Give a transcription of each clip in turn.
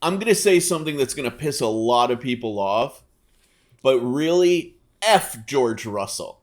I'm going to say something that's going to piss a lot of people off, but really, F George Russell.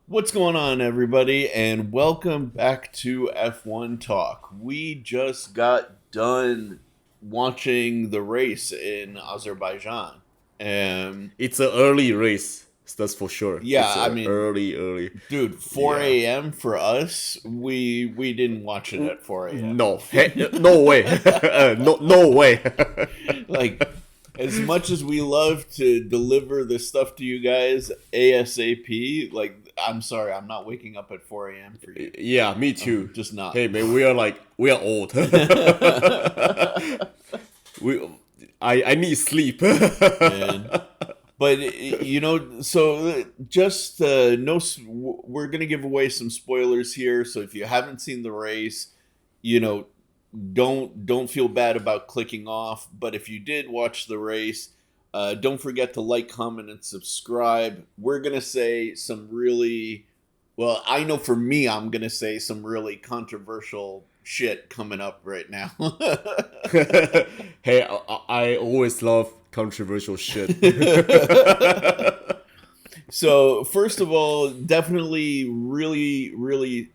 What's going on, everybody, and welcome back to F1Talk. We just got done watching the race in Azerbaijan. It's an early race, that's for sure. Yeah, it's I mean, early. Dude, 4 a.m. for us, we didn't watch it at 4 a.m. No, no way. no way. Like, as much as we love to deliver this stuff to you guys ASAP, like, I'm sorry, I'm not waking up at 4 a.m. for you. Yeah, me too. Just not. Hey, man, we are old. I need sleep. Man. But, so just we're going to give away some spoilers here. So if you haven't seen the race, don't feel bad about clicking off. But if you did watch the race, don't forget to like, comment, and subscribe. We're going to say some really, well, I know for me, I'm going to say some really controversial shit coming up right now. Hey, I always love controversial shit. So, first of all, definitely really,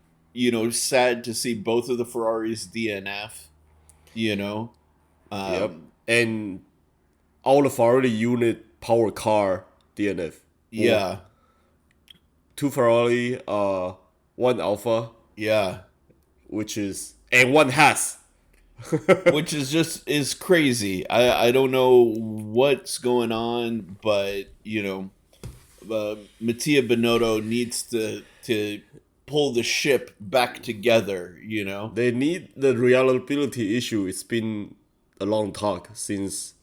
sad to see both of the Ferraris DNF, Yep. And all the Ferrari unit power car DNF. Yeah. 2 Ferrari, 1 Alpha. Yeah. And 1 Haas. Which is crazy. I don't know what's going on, but Mattia Binotto needs to pull the ship back together. They need the reliability issue. It's been a long talk since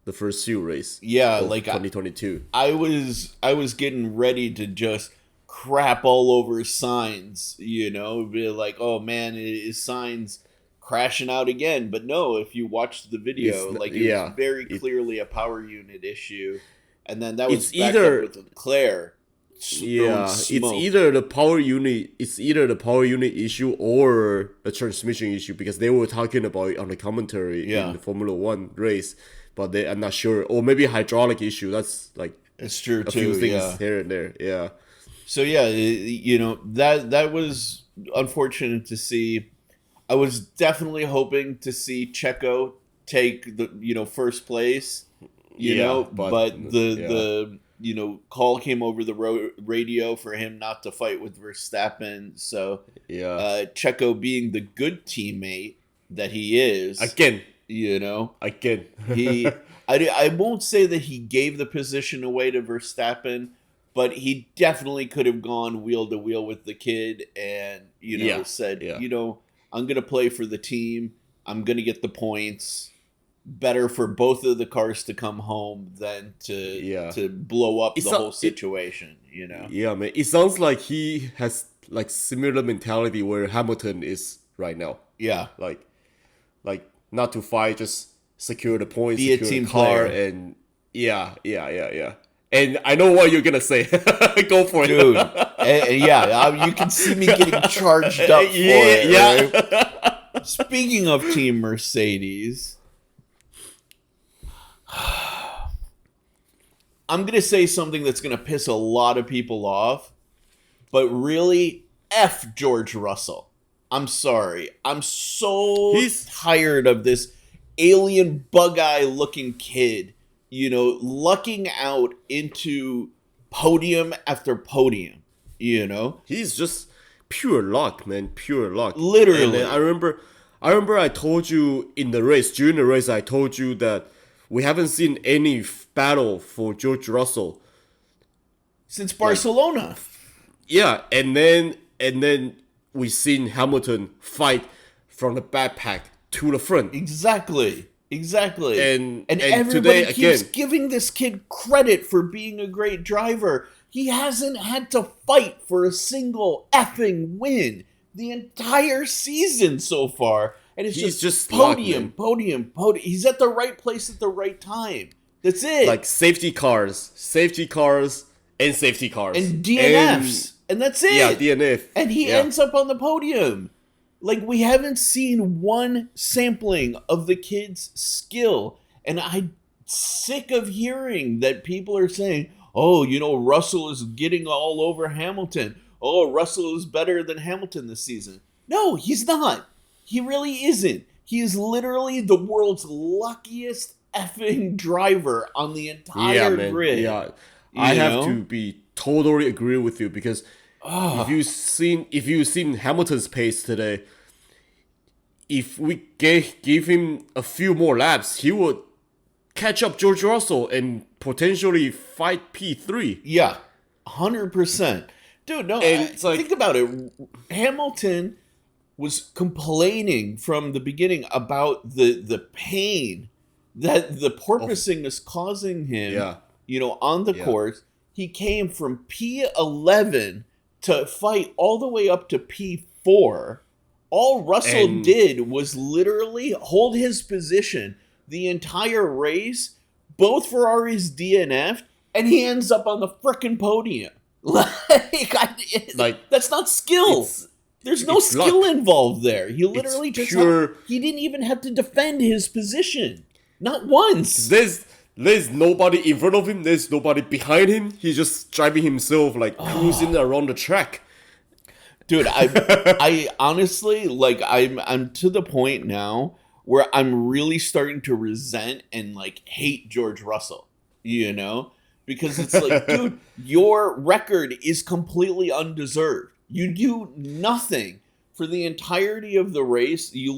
the first SOOO race. Yeah, like 2022. I was getting ready to just crap all over Sainz. Be like, oh man, is Sainz crashing out again? But no, if you watched the video, it was very clearly a power unit issue, and then that was backed up with Leclerc. It's either the power unit issue or the transmission issue, because they were talking about it on the commentary in the Formula 1 race, but I'm not sure. Or maybe a hydraulic issue. That's it's true a too. Few things here and there. Yeah. So that was unfortunate to see. I was definitely hoping to see Checo take the first place, but the call came over the radio for him not to fight with Verstappen. So Checo, being the good teammate that he is, again, I won't say that he gave the position away to Verstappen, but he definitely could have gone wheel to wheel with the kid and said, I'm going to play for the team. I'm going to get the points. Better for both of the cars to come home than to blow up the whole situation, Yeah, man. It sounds like he has similar mentality where Hamilton is right now. Yeah. Like not to fight, just secure the points, be secure a team the car, player. And yeah. And I know what you're gonna say. Go for it, dude. You can see me getting charged up for it. Right? Speaking of Team Mercedes, I'm gonna say something that's gonna piss a lot of people off, but really, F George Russell. I'm sorry. I'm so tired of this alien bug-eye looking kid, lucking out into podium after podium, He's just pure luck, man. Pure luck. Literally. And I remember I told you during the race, I told you that we haven't seen any battle for George Russell since Barcelona. And then we seen Hamilton fight from the backpack to the front. Exactly. And everybody today, keeps again, giving this kid credit for being a great driver. He hasn't had to fight for a single effing win the entire season so far. And it's just podium. He's at the right place at the right time. That's it. Like safety cars, and safety cars and DNFs, and that's it. Yeah, DNF, and he ends up on the podium. Like, we haven't seen one sampling of the kid's skill, and I'm sick of hearing that people are saying, "Oh, Russell is getting all over Hamilton. Oh, Russell is better than Hamilton this season." No, he's not. He really isn't. He is literally the world's luckiest effing driver on the entire grid. Yeah, I have to be totally agree with you, because if you've seen Hamilton's pace today, if we give him a few more laps, he would catch up George Russell and potentially fight P3. Yeah, 100%. Dude, no, think about it. Hamilton was complaining from the beginning about the pain that the porpoising is causing him, on the course. He came from P11 to fight all the way up to P4. All Russell did was literally hold his position the entire race. Both Ferraris DNF'd, and he ends up on the frickin' podium. That's not skill. There's no skill involved there. He literally he didn't even have to defend his position. Not once. There's nobody in front of him. There's nobody behind him. He's just driving himself, cruising around the track. Dude, I honestly, I'm to the point now where I'm really starting to resent and hate George Russell, because it's like, dude, your record is completely undeserved. You do nothing for the entirety of the race. He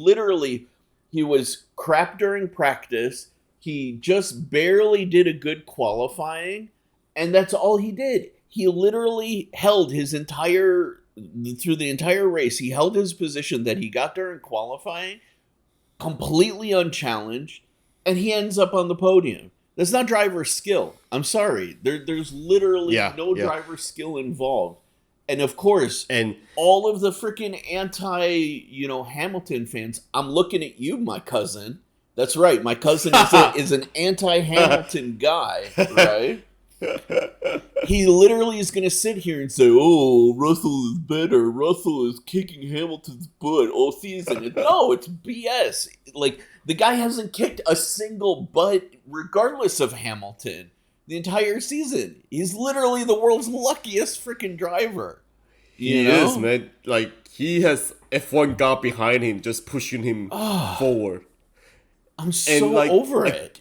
was crap during practice. He just barely did a good qualifying, and that's all he did. He literally held through the entire race, he held his position that he got during qualifying, completely unchallenged, and he ends up on the podium. That's not driver skill. I'm sorry. There's literally no driver skill involved. And of course, all of the freaking Hamilton fans, I'm looking at you, my cousin. That's right. My cousin is an anti-Hamilton guy, right? He literally is going to sit here and say, "Oh, Russell is better. Russell is kicking Hamilton's butt all season." No, it's BS. The guy hasn't kicked a single butt regardless of Hamilton the entire season. He's literally the world's luckiest freaking driver. He is, man. He has F1 God behind him, just pushing him forward. I'm so over it.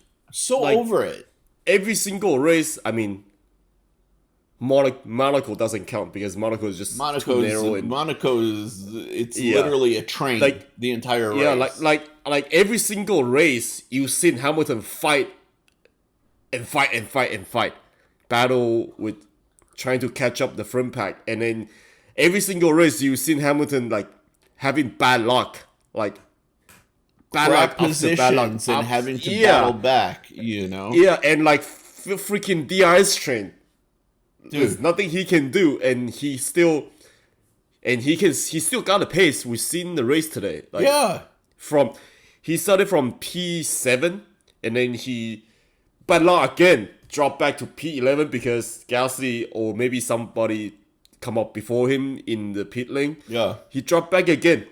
Over it. Every single race, I mean, Monaco doesn't count because Monaco is just too narrow. It's literally a train. The entire race. Yeah, every single race, you've seen Hamilton fight, battle with trying to catch up the front pack, and then every single race you've seen Hamilton having bad luck, bad positions and having to battle back, Yeah, and freaking DRS train. There's nothing he can do, and he still got a pace. We've seen the race today. He started from P7, and then he bad luck again, dropped back to P11 because Gasly or maybe somebody come up before him in the pit lane. Yeah, he dropped back again.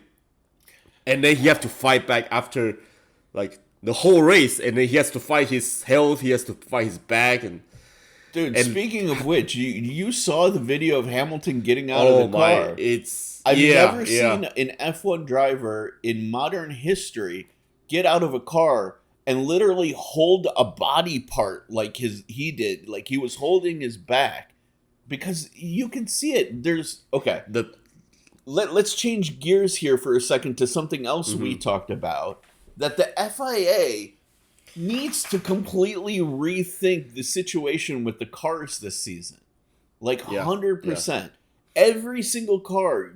And then he has to fight back after, the whole race. And then he has to fight his health. He has to fight his back. Dude, speaking of which, you saw the video of Hamilton getting out of the car. I've never seen an F1 driver in modern history get out of a car and literally hold a body part he did. He was holding his back. Because you can see it. Let's change gears here for a second to something else we talked about. That the FIA needs to completely rethink the situation with the cars this season. 100%. Every single car,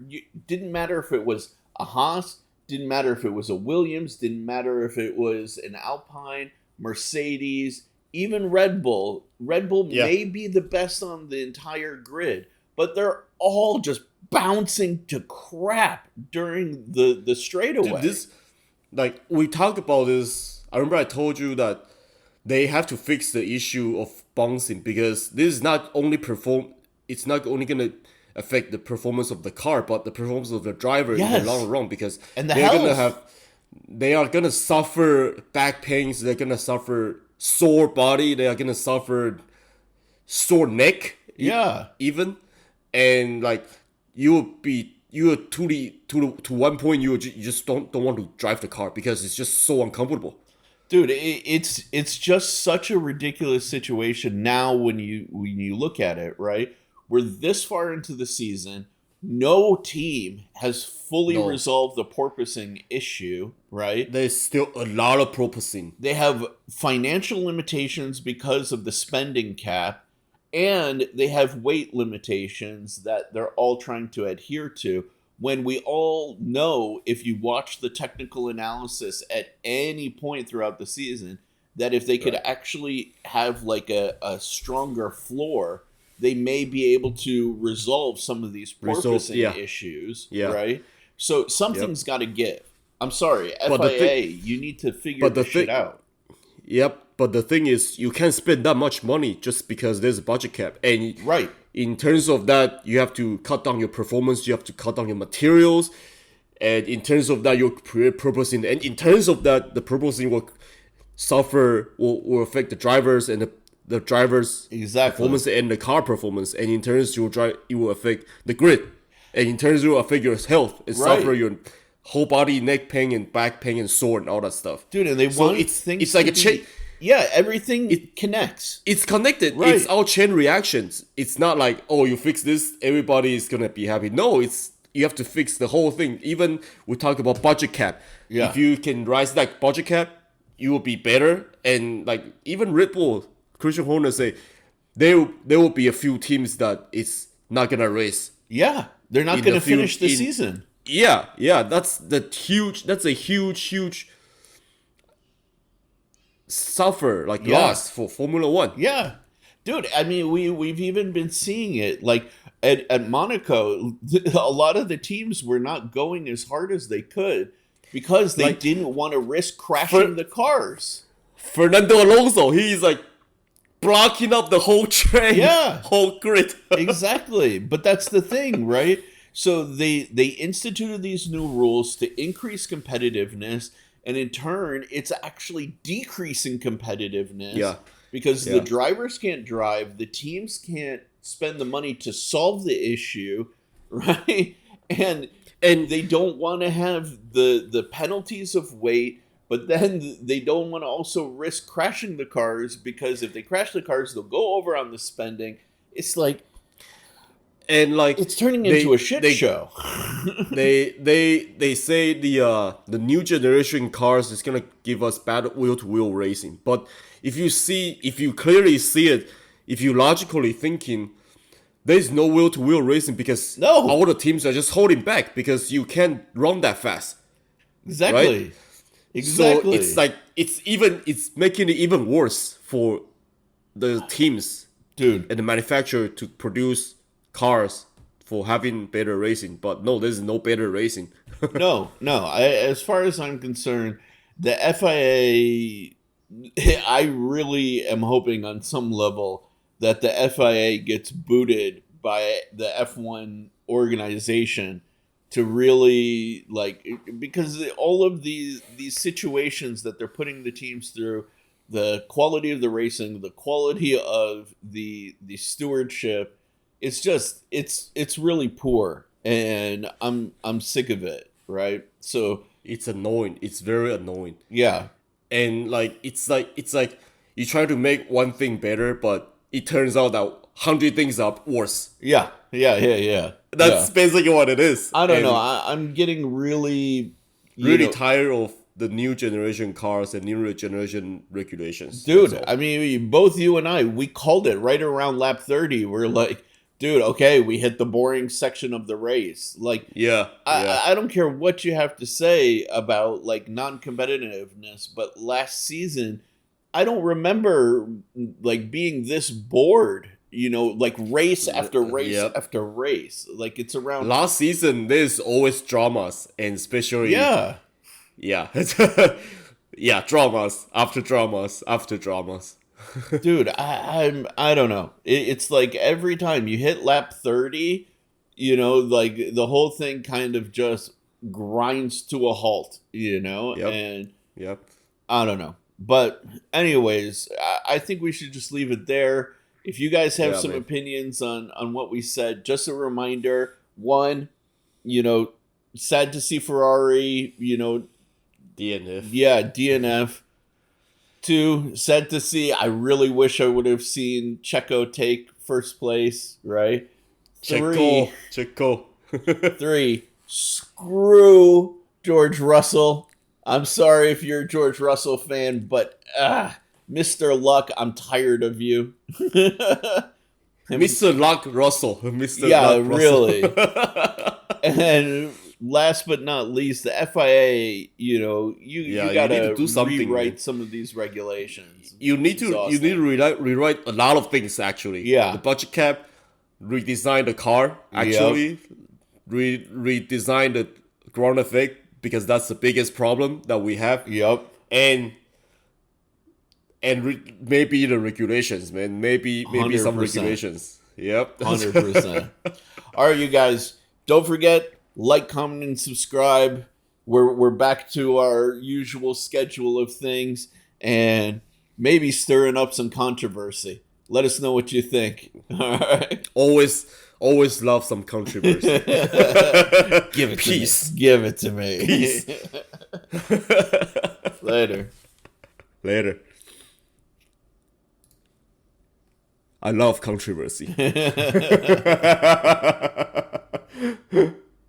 didn't matter if it was a Haas, didn't matter if it was a Williams, didn't matter if it was an Alpine, Mercedes, even Red Bull. Red Bull may be the best on the entire grid, but they're all just bouncing to crap during the straightaway. We talked about this. I remember I told you that they have to fix the issue of bouncing, because this is not only it's not only gonna affect the performance of the car, but the performance of the driver in the long run, because and they are gonna suffer back pains, they're gonna suffer sore body, they are gonna suffer sore neck, even, and like you to one point you just don't want to drive the car because it's just so uncomfortable. Dude, it's just such a ridiculous situation now when you look at it, right? We're this far into the season, no team has fully resolved the porpoising issue, right? There's still a lot of porpoising. They have financial limitations because of the spending cap, and they have weight limitations that they're all trying to adhere to. When we all know, if you watch the technical analysis at any point throughout the season, that if they could actually have like a stronger floor, they may be able to resolve some of these porpoising issues, right? So something's got to give. I'm sorry, FIA, you need to figure this shit out. Yep, but the thing is, you can't spend that much money just because there's a budget cap. And in terms of that, you have to cut down your performance, you have to cut down your materials. And in terms of that, you're purposing. And in terms of that, the purposing will affect the drivers and the drivers' performance and the car performance. And in turns, it will affect the grid. And in turns, it will affect your health and suffer your whole body, neck pain and back pain and sore and all that stuff. Dude, and it's like a chain. Yeah, everything connects. It's connected. Right. It's all chain reactions. It's not like, oh, you fix this, everybody is gonna be happy. No, you have to fix the whole thing. Even we talk about budget cap. Yeah. If you can rise that budget cap, you will be better. And like even Red Bull, Christian Horner say there will be a few teams that it's not gonna race. Yeah, they're not gonna finish the season. Yeah, that's a huge loss for Formula One. Yeah, dude. I mean, we've even been seeing it like at Monaco. A lot of the teams were not going as hard as they could because they didn't want to risk crashing the cars. Fernando Alonso, he's like blocking up the whole train, whole grid. Exactly, but that's the thing, right? So they instituted these new rules to increase competitiveness, and in turn, it's actually decreasing competitiveness. Yeah. Because the drivers can't drive, the teams can't spend the money to solve the issue, right? And they don't want to have the penalties of weight, but then they don't want to also risk crashing the cars, because if they crash the cars, they'll go over on the spending. It's like, and like it's turning into a shit show. they say the new generation cars is gonna give us better wheel-to-wheel racing. But if you clearly see it, if you logically thinking, there's no wheel-to-wheel racing because all the teams are just holding back because you can't run that fast. Exactly. Right? Exactly. So it's like it's making it even worse for the teams, dude, and the manufacturer to produce cars for having better racing. But no, there's no better racing. no. As far as I'm concerned, the FIA, I really am hoping on some level that the FIA gets booted by the F1 organization to really, like, because all of these situations that they're putting the teams through, the quality of the racing, the quality of the stewardship, it's just it's really poor, and I'm sick of it, right? So it's annoying. It's very annoying. Yeah. And like it's like you try to make one thing better, but it turns out that 100 things are worse. Yeah. That's basically what it is. I don't know. I'm getting really tired of the new generation cars and new generation regulations. Dude, I mean, both you and I, we called it right around lap 30. We're like, dude, okay, we hit the boring section of the race. Like, I don't care what you have to say about like non-competitiveness, but last season, I don't remember like being this bored. You know, like race after race after race. Like it's around last season. There's always dramas, and especially dramas after dramas after dramas. Dude, I don't know. It's like every time you hit lap 30, like the whole thing kind of just grinds to a halt, Yep. and Yep. I don't know. But anyways, I think we should just leave it there. If you guys have some opinions on what we said, just a reminder, one, sad to see Ferrari, DNF. Yeah, DNF. Two, sad to see. I really wish I would have seen Checo take first place, right? Checo. Three, screw George Russell. I'm sorry if you're a George Russell fan, but Mr. Luck, I'm tired of you. Mr. Luck Russell. Mr. Yeah, Luck really. And last but not least, the FIA, you gotta do something, rewrite some of these regulations. You need to rewrite a lot of things actually. Yeah. The budget cap, redesign the car actually, redesign the ground effect because that's the biggest problem that we have. Yep. And maybe the regulations, man. Maybe 100%. Some regulations. Yep. 100%. All right, you guys. Don't forget, like, comment, and subscribe. We're back to our usual schedule of things and maybe stirring up some controversy. Let us know what you think. All right. Always love some controversy. Give it Peace. to me. Give it to me. Peace. Later. I love controversy.